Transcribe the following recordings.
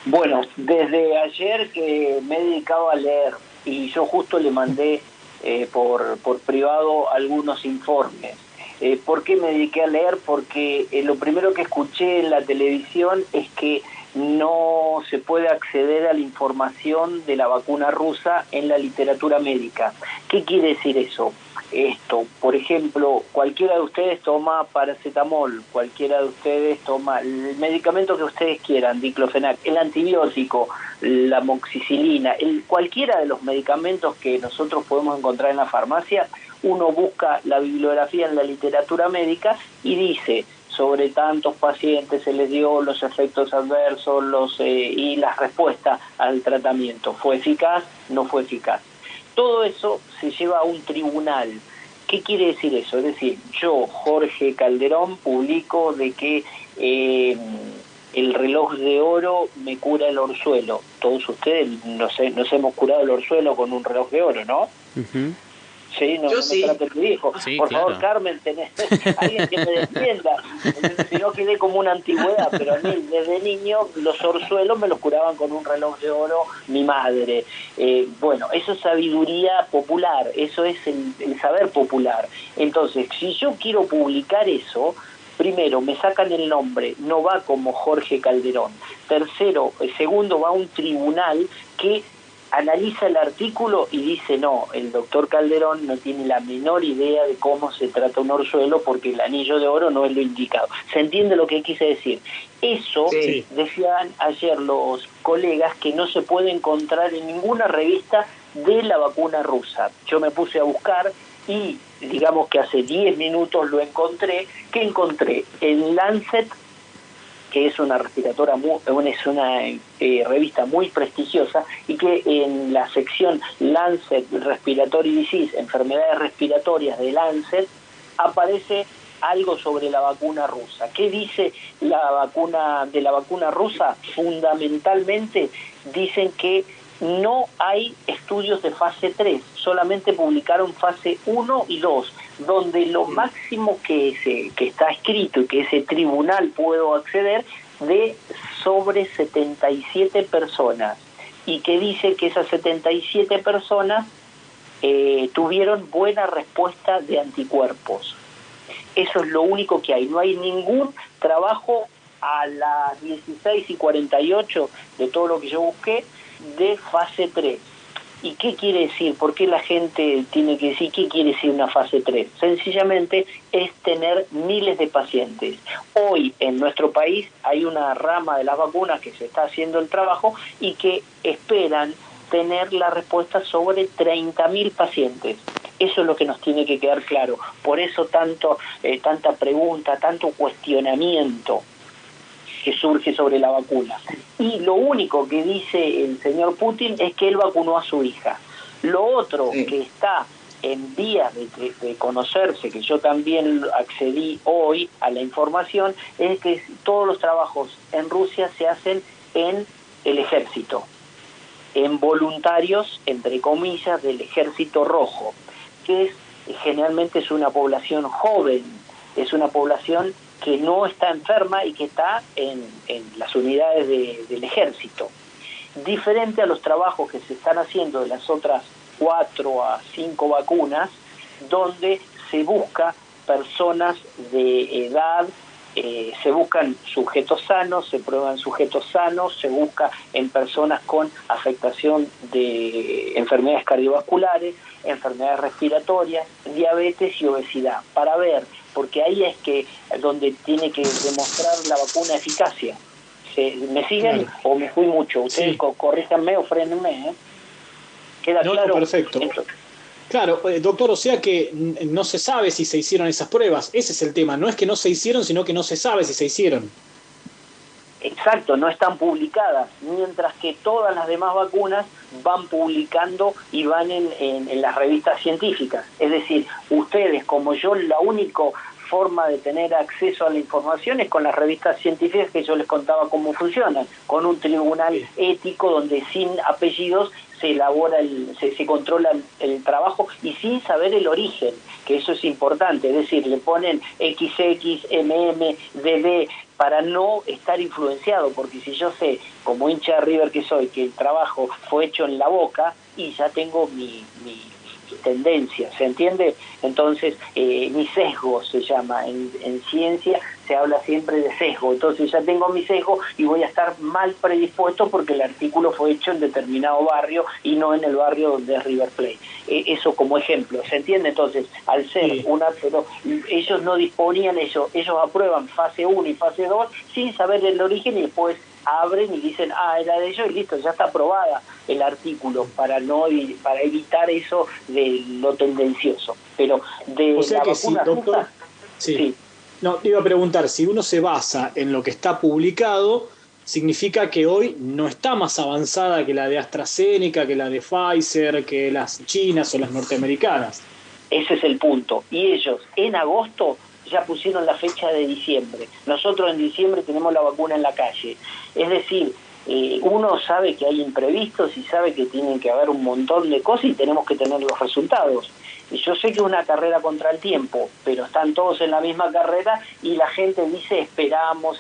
Bueno, desde ayer que me he dedicado a leer y yo justo le mandé por privado algunos informes. ¿Por qué me dediqué a leer? Porque lo primero que escuché en la televisión es que no se puede acceder a la información de la vacuna rusa en la literatura médica. ¿Qué quiere decir eso? Esto, por ejemplo, cualquiera de ustedes toma paracetamol, cualquiera de ustedes toma el medicamento que ustedes quieran, diclofenac, el antibiótico, la amoxicilina, cualquiera de los medicamentos que nosotros podemos encontrar en la farmacia, uno busca la bibliografía en la literatura médica y dice sobre tantos pacientes se les dio los efectos adversos y las respuestas al tratamiento. ¿Fue eficaz? ¿No fue eficaz? Todo eso se lleva a un tribunal. ¿Qué quiere decir eso? Es decir, yo, Jorge Calderón, publico de que el reloj de oro me cura el orzuelo. Todos ustedes nos hemos curado el orzuelo con un reloj de oro, ¿no? Uh-huh. Sí, no sí. trate de viejo. Sí, por claro. favor, Carmen, tenés alguien que me defienda. Si no quedé como una antigüedad, pero a mí desde niño los orzuelos me los curaban con un reloj de oro mi madre. Bueno, eso es sabiduría popular, eso es el saber popular. Entonces, si yo quiero publicar eso, primero, me sacan el nombre, no va como Jorge Calderón. Segundo, va a un tribunal que analiza el artículo y dice no, el doctor Calderón no tiene la menor idea de cómo se trata un orzuelo porque el anillo de oro no es lo indicado. ¿Se entiende lo que quise decir? Eso Sí. decían ayer los colegas que no se puede encontrar en ninguna revista de la vacuna rusa. Yo me puse a buscar y digamos que hace 10 minutos lo encontré. ¿Qué encontré? En Lancet, que es una revista muy prestigiosa y que en la sección Lancet Respiratory Disease, enfermedades respiratorias de Lancet, aparece algo sobre la vacuna rusa. ¿Qué dice la vacuna rusa? Fundamentalmente dicen que no hay estudios de fase 3, solamente publicaron fase 1 y 2, donde lo máximo que está escrito y que ese tribunal pudo acceder de sobre 77 personas, y que dice que esas 77 personas tuvieron buena respuesta de anticuerpos. Eso es lo único que hay, no hay ningún trabajo a las 16:48 de todo lo que yo busqué de fase 3. ¿Y qué quiere decir? ¿Por qué la gente tiene que decir qué quiere decir una fase 3? Sencillamente es tener miles de pacientes. Hoy en nuestro país hay una rama de las vacunas que se está haciendo el trabajo y que esperan tener la respuesta sobre 30.000 pacientes. Eso es lo que nos tiene que quedar claro. Por eso tanta pregunta, tanto cuestionamiento que surge sobre la vacuna. Y lo único que dice el señor Putin es que él vacunó a su hija. Lo otro que está en vías de conocerse, que yo también accedí hoy a la información, es que todos los trabajos en Rusia se hacen en el ejército, en voluntarios, entre comillas, del ejército rojo, que generalmente es una población joven, es una población que no está enferma y que está en las unidades del ejército. Diferente a los trabajos que se están haciendo de las otras 4 a 5 vacunas, donde se busca personas de edad, se buscan sujetos sanos, se prueban sujetos sanos, se busca en personas con afectación de enfermedades cardiovasculares, enfermedades respiratorias, diabetes y obesidad, para ver, porque ahí es que donde tiene que demostrar la vacuna eficacia. ¿Me siguen o me fui mucho? Ustedes corríjanme o frénenme, ¿Queda claro? No, perfecto. Claro, doctor, o sea que no se sabe si se hicieron esas pruebas. Ese es el tema. No es que no se hicieron, sino que no se sabe si se hicieron. Exacto, no están publicadas, mientras que todas las demás vacunas van publicando y van en las revistas científicas. Es decir, ustedes como yo, la única forma de tener acceso a la información es con las revistas científicas que yo les contaba cómo funcionan, con un tribunal ético donde sin apellidos se elabora, se controla el trabajo y sin saber el origen, que eso es importante, es decir, le ponen XX, MM, DD, para no estar influenciado, porque si yo sé, como hincha de River que soy, que el trabajo fue hecho en la Boca, y ya tengo mi tendencia, ¿se entiende? Entonces, mi sesgo se llama, en ciencia se habla siempre de sesgo, entonces ya tengo mi sesgo y voy a estar mal predispuesto porque el artículo fue hecho en determinado barrio y no en el barrio donde es River Plate. Eso como ejemplo, ¿se entiende? Entonces, al ser pero ellos no disponían ellos aprueban fase 1 y fase 2 sin saber el origen y después abren y dicen, era de ellos y listo, ya está aprobada el artículo para evitar eso de lo tendencioso. Pero de o sea la que vacuna sí, doctor, rusa, sí. No, te iba a preguntar, si uno se basa en lo que está publicado, significa que hoy no está más avanzada que la de AstraZeneca, que la de Pfizer, que las chinas o las norteamericanas. Ese es el punto. Y ellos en agosto ya pusieron la fecha de diciembre. Nosotros en diciembre tenemos la vacuna en la calle. Es decir, uno sabe que hay imprevistos y sabe que tienen que haber un montón de cosas y tenemos que tener los resultados. Y yo sé que es una carrera contra el tiempo, pero están todos en la misma carrera y la gente dice esperamos,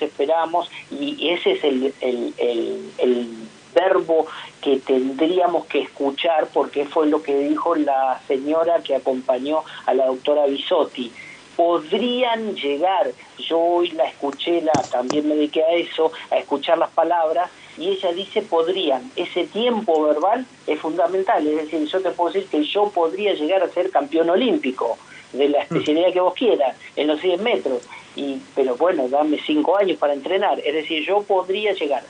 y ese es el verbo que tendríamos que escuchar, porque fue lo que dijo la señora que acompañó a la doctora Bisotti. Podrían llegar, yo hoy la escuché, también me dediqué a eso, a escuchar las palabras, y ella dice podrían. Ese tiempo verbal es fundamental, es decir, yo te puedo decir que yo podría llegar a ser campeón olímpico de la especialidad que vos quieras, en los 100 metros, pero bueno, dame 5 años para entrenar, es decir, se podría llegar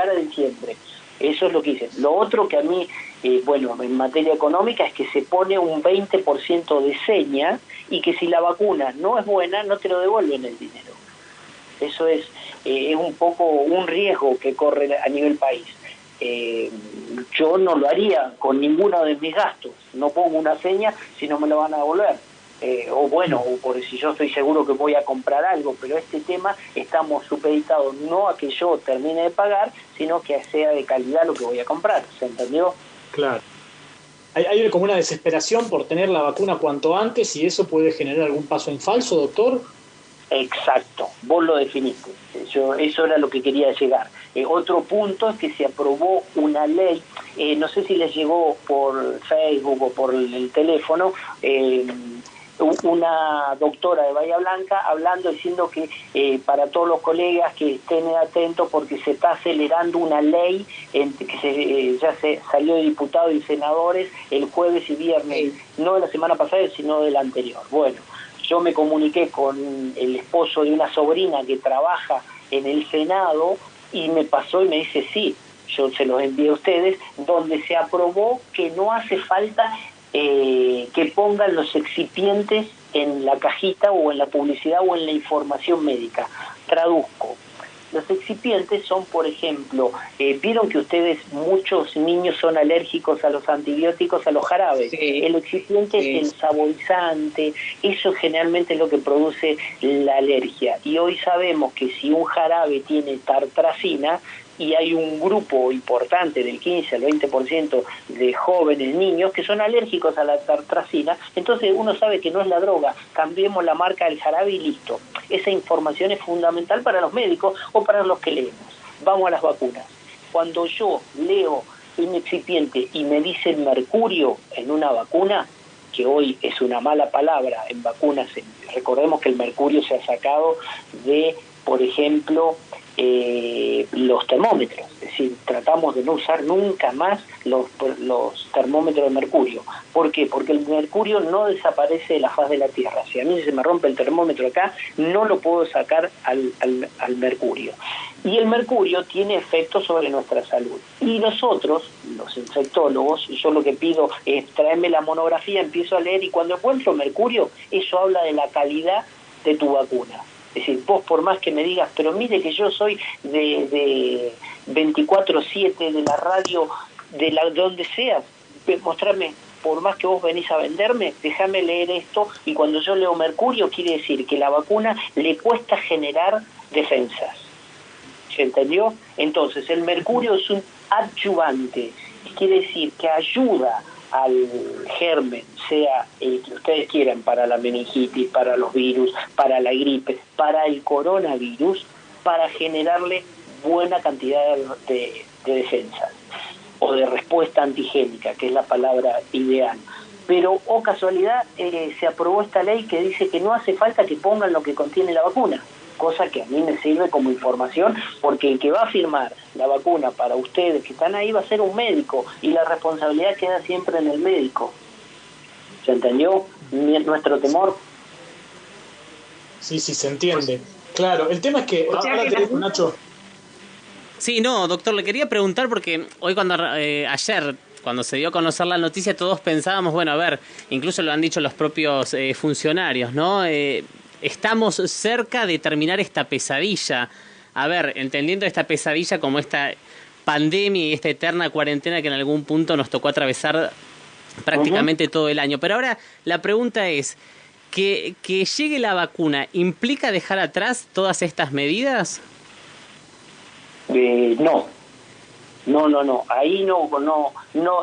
a diciembre. Eso es lo que hice. Lo otro que a mí, en materia económica, es que se pone un 20% de seña y que si la vacuna no es buena, no te lo devuelven el dinero. Eso es un poco un riesgo que corre a nivel país. Yo no lo haría con ninguno de mis gastos. No pongo una seña si no me lo van a devolver. O por si yo estoy seguro que voy a comprar algo, pero este tema estamos supeditados no a que yo termine de pagar, sino que sea de calidad lo que voy a comprar, ¿se entendió? Claro. Hay como una desesperación por tener la vacuna cuanto antes y eso puede generar algún paso en falso, doctor. Exacto, vos lo definiste. Eso era lo que quería llegar. Otro punto es que se aprobó una ley, no sé si les llegó por Facebook o por el teléfono, una doctora de Bahía Blanca diciendo que para todos los colegas que estén atentos porque se está acelerando una ley que ya se salió de diputados y senadores el jueves y viernes, no de la semana pasada sino de la anterior. Bueno, yo me comuniqué con el esposo de una sobrina que trabaja en el Senado y me pasó y me dice sí, yo se los envié a ustedes, donde se aprobó que no hace falta que pongan los excipientes en la cajita o en la publicidad o en la información médica. Traduzco. Los excipientes son, por ejemplo, vieron que ustedes, muchos niños son alérgicos a los antibióticos, a los jarabes. Sí. El excipiente es el saborizante, eso generalmente es lo que produce la alergia. Y hoy sabemos que si un jarabe tiene tartrazina, y hay un grupo importante del 15 al 20% de jóvenes niños que son alérgicos a la tartrazina, entonces uno sabe que no es la droga, cambiemos la marca del jarabe y listo. Esa información es fundamental para los médicos o para los que leemos. Vamos a las vacunas. Cuando yo leo un excipiente y me dice mercurio en una vacuna, que hoy es una mala palabra en vacunas, recordemos que el mercurio se ha sacado de, por ejemplo, los termómetros, es decir, tratamos de no usar nunca más los termómetros de mercurio. ¿Por qué? Porque el mercurio no desaparece de la faz de la Tierra. Si a mí se me rompe el termómetro acá, no lo puedo sacar al mercurio. Y el mercurio tiene efectos sobre nuestra salud. Y nosotros, los infectólogos, yo lo que pido es traerme la monografía, empiezo a leer y cuando encuentro mercurio, eso habla de la calidad de tu vacuna. Es decir, vos por más que me digas, pero mire que yo soy de 24/7, de la radio, de donde seas, mostrarme, por más que vos venís a venderme, déjame leer esto, y cuando yo leo mercurio quiere decir que la vacuna le cuesta generar defensas. ¿Se entendió? Entonces, el mercurio es un adyuvante quiere decir que ayuda al germen, sea el que ustedes quieran, para la meningitis, para los virus, para la gripe, para el coronavirus, para generarle buena cantidad de defensas o de respuesta antigénica, que es la palabra ideal. Pero, casualidad, se aprobó esta ley que dice que no hace falta que pongan lo que contiene la vacuna, cosa que a mí me sirve como información, porque el que va a firmar la vacuna para ustedes que están ahí va a ser un médico, y la responsabilidad queda siempre en el médico. ¿Se entendió nuestro temor? Sí, se entiende. Claro, el tema es que... Ahora tenés, Nacho. Sí, no, doctor, le quería preguntar porque hoy ayer, cuando se dio a conocer la noticia, todos pensábamos, bueno, a ver, incluso lo han dicho los propios funcionarios, ¿no? Estamos cerca de terminar esta pesadilla. A ver, entendiendo esta pesadilla como esta pandemia y esta eterna cuarentena que en algún punto nos tocó atravesar prácticamente todo el año. Pero ahora la pregunta es, ¿que llegue la vacuna implica dejar atrás todas estas medidas? No, ahí no,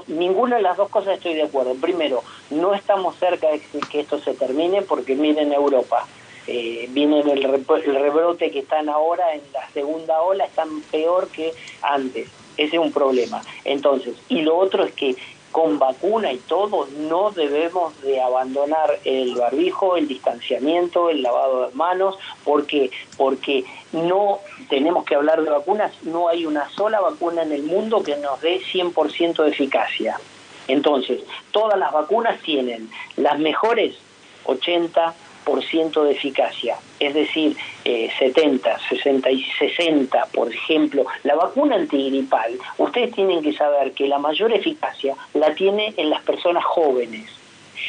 ninguna de las dos cosas estoy de acuerdo. Primero, no estamos cerca de que esto se termine, porque miren Europa, viene el rebrote que están ahora en la segunda ola, están peor que antes, ese es un problema. Entonces, y lo otro es que con vacuna y todo no debemos de abandonar el barbijo, el distanciamiento, el lavado de manos. ¿Por qué? Porque no tenemos que hablar de vacunas, no hay una sola vacuna en el mundo que nos dé 100% de eficacia. Entonces, todas las vacunas tienen las mejores 80% de eficacia, es decir, 70, 60 y 60, por ejemplo. La vacuna antigripal, ustedes tienen que saber que la mayor eficacia la tiene en las personas jóvenes.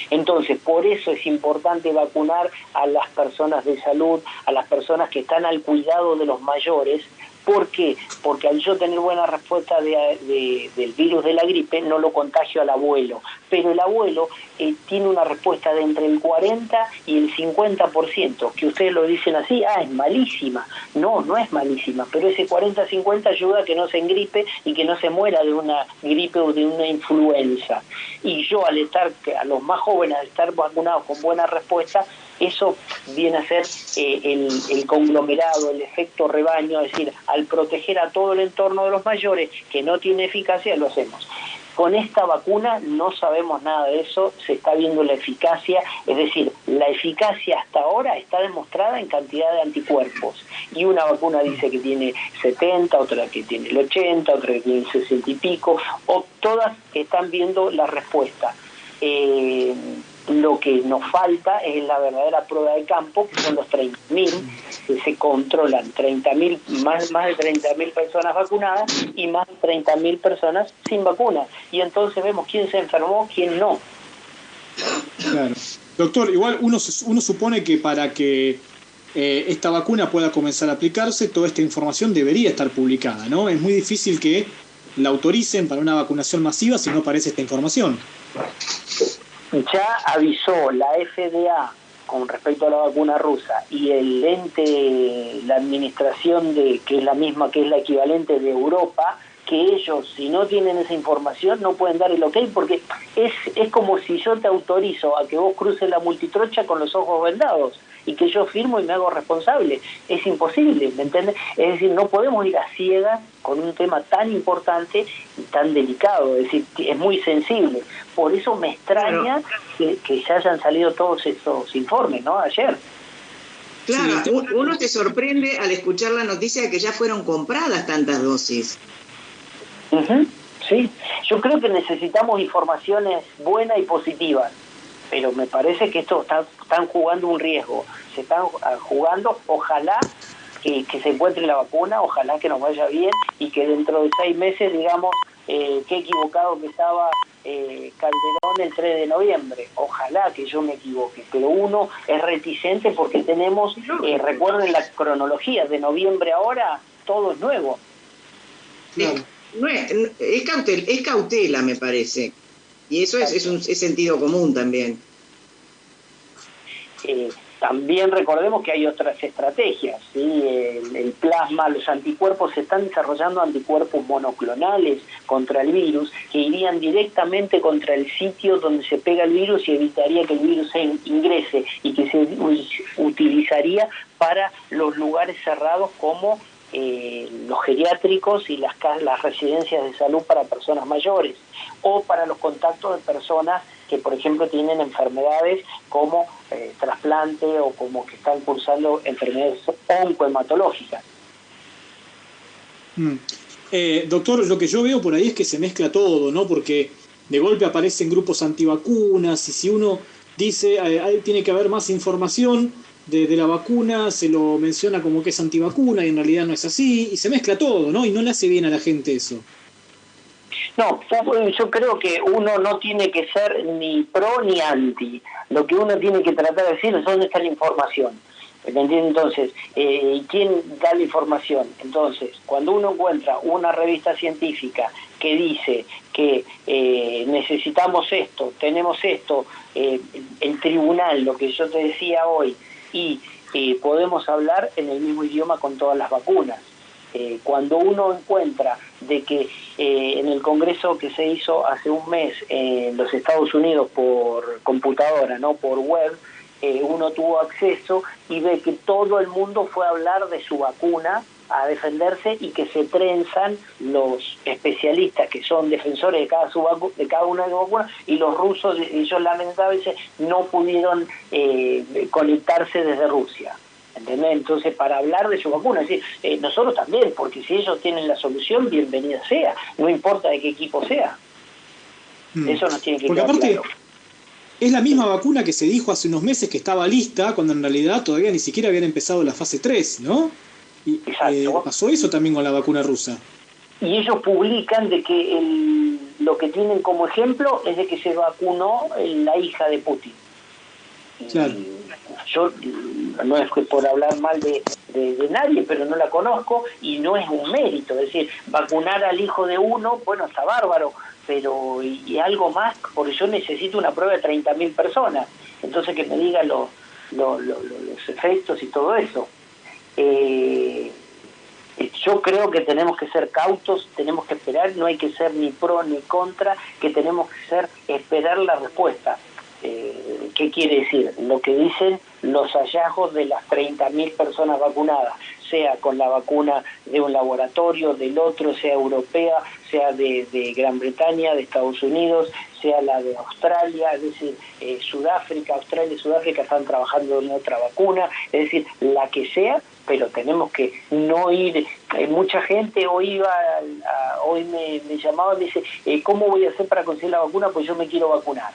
Entonces, por eso es importante vacunar a las personas de salud, a las personas que están al cuidado de los mayores. ¿Por qué? Porque al yo tener buena respuesta del virus de la gripe, no lo contagio al abuelo. Pero el abuelo tiene una respuesta de entre el 40 y el 50%, que ustedes lo dicen así, es malísima. No es malísima, pero ese 40-50 ayuda a que no se engripe y que no se muera de una gripe o de una influenza. Y yo, al estar, a los más jóvenes, al estar vacunados con buena respuesta, eso viene a ser el conglomerado, el efecto rebaño, es decir, al proteger a todo el entorno de los mayores que no tiene eficacia, lo hacemos. Con esta vacuna no sabemos nada de eso, se está viendo la eficacia, es decir, la eficacia hasta ahora está demostrada en cantidad de anticuerpos. Y una vacuna dice que tiene 70, otra que tiene el 80, otra que tiene 60 y pico, o todas están viendo la respuesta. Lo que nos falta es la verdadera prueba de campo, que son los 30.000, que se controlan 30.000, más de 30.000 personas vacunadas y más de 30.000 personas sin vacuna. Y entonces vemos quién se enfermó, quién no. Claro. Doctor, igual uno supone que para que esta vacuna pueda comenzar a aplicarse, toda esta información debería estar publicada, ¿no? Es muy difícil que la autoricen para una vacunación masiva si no aparece esta información. Ya avisó la FDA con respecto a la vacuna rusa y el ente, la administración que es la misma, que es la equivalente de Europa, que ellos, si no tienen esa información, no pueden dar el ok, porque es como si yo te autorizo a que vos cruces la multitrocha con los ojos vendados y que yo firmo y me hago responsable. Es imposible, ¿me entiendes? Es decir, no podemos ir a ciegas con un tema tan importante y tan delicado, es decir, es muy sensible. Por eso me extraña que ya hayan salido todos estos informes, ¿no? Ayer. Claro, uno se sorprende al escuchar la noticia de que ya fueron compradas tantas dosis. Sí, yo creo que necesitamos informaciones buenas y positivas, pero me parece que esto están jugando un riesgo, se están jugando, ojalá que se encuentre la vacuna, ojalá que nos vaya bien y que dentro de 6 meses digamos qué equivocado que estaba Calderón el 3 de noviembre, ojalá que yo me equivoque, pero uno es reticente porque tenemos, recuerden la cronología, de noviembre ahora todo es nuevo. Claro. Es cautela, me parece. Y eso es sentido común también. También recordemos que hay otras estrategias, ¿sí? El plasma, los anticuerpos, se están desarrollando anticuerpos monoclonales contra el virus que irían directamente contra el sitio donde se pega el virus y evitaría que el virus ingrese, y que se utilizaría para los lugares cerrados como los geriátricos y las residencias de salud para personas mayores, o para los contactos de personas que, por ejemplo, tienen enfermedades como trasplante, o como que están cursando enfermedades oncohematológicas. Doctor, lo que yo veo por ahí es que se mezcla todo, ¿no? Porque de golpe aparecen grupos antivacunas, y si uno dice tiene que haber más información de la vacuna, se lo menciona como que es antivacuna y en realidad no es así, y se mezcla todo, ¿no? Y no le hace bien a la gente eso. No, yo creo que uno no tiene que ser ni pro ni anti. Lo que uno tiene que tratar de decir es dónde está la información. ¿Me entiendes? Entonces, ¿quién da la información? Entonces, cuando uno encuentra una revista científica que dice que necesitamos esto, tenemos esto, el tribunal, lo que yo te decía hoy, y podemos hablar en el mismo idioma con todas las vacunas. Cuando uno encuentra de que en el congreso que se hizo hace un mes en los Estados Unidos por computadora, no por web, uno tuvo acceso y ve que todo el mundo fue a hablar de su vacuna, a defenderse, y que se trenzan los especialistas que son defensores de cada una de las vacunas, y los rusos, ellos lamentablemente no pudieron conectarse desde Rusia. ¿Entendés? Entonces, para hablar de su vacuna, es decir, nosotros también, porque si ellos tienen la solución, bienvenida sea, no importa de qué equipo sea. Eso nos tiene que quedar claro. Es la misma vacuna que se dijo hace unos meses que estaba lista, cuando en realidad todavía ni siquiera habían empezado la fase 3, ¿no? Y pasó eso también con la vacuna rusa. Y ellos publican de que lo que tienen como ejemplo es de que se vacunó la hija de Putin. Claro. Yo no es que por hablar mal de nadie, pero no la conozco y no es un mérito. Es decir, vacunar al hijo de uno, bueno, está bárbaro, pero y algo más, porque yo necesito una prueba de 30.000 personas. Entonces, que me digan los efectos y todo eso. Yo creo que tenemos que ser cautos, tenemos que esperar, no hay que ser ni pro ni contra, que tenemos que esperar la respuesta. ¿Qué quiere decir? Lo que dicen los hallazgos de las 30.000 personas vacunadas, sea con la vacuna de un laboratorio, del otro, sea europea, sea de Gran Bretaña, de Estados Unidos, sea la de Australia, es decir, Sudáfrica, Australia y Sudáfrica están trabajando en otra vacuna, es decir, la que sea, pero tenemos que no ir. Mucha gente hoy me llamaba y me dice, ¿cómo voy a hacer para conseguir la vacuna? Pues yo me quiero vacunar.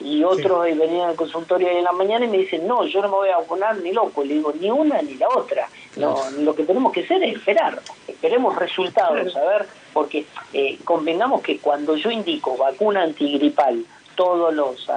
Y otros venían al consultorio en la mañana y me dicen, no, yo no me voy a vacunar ni loco. Le digo, ni una ni la otra. No, lo que tenemos que hacer es esperar. Esperemos resultados, a ver, porque convengamos que cuando yo indico vacuna antigripal todos los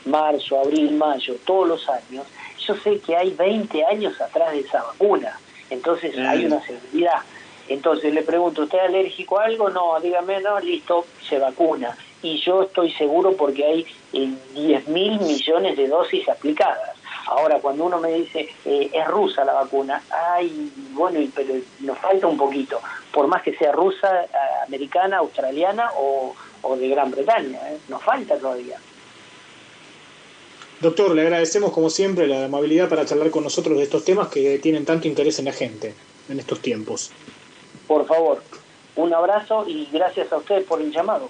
marzo, abril, mayo, todos los años, yo sé que hay 20 años atrás de esa vacuna. Entonces hay una seguridad. Entonces le pregunto, ¿usted es alérgico a algo? No, dígame, no, listo, se vacuna. Y yo estoy seguro porque hay 10.000 millones de dosis aplicadas. Ahora, cuando uno me dice, es rusa la vacuna, bueno, pero nos falta un poquito, por más que sea rusa, americana, australiana o de Gran Bretaña, nos falta todavía. Doctor, le agradecemos como siempre la amabilidad para charlar con nosotros de estos temas que tienen tanto interés en la gente en estos tiempos. Por favor, un abrazo y gracias a ustedes por el llamado.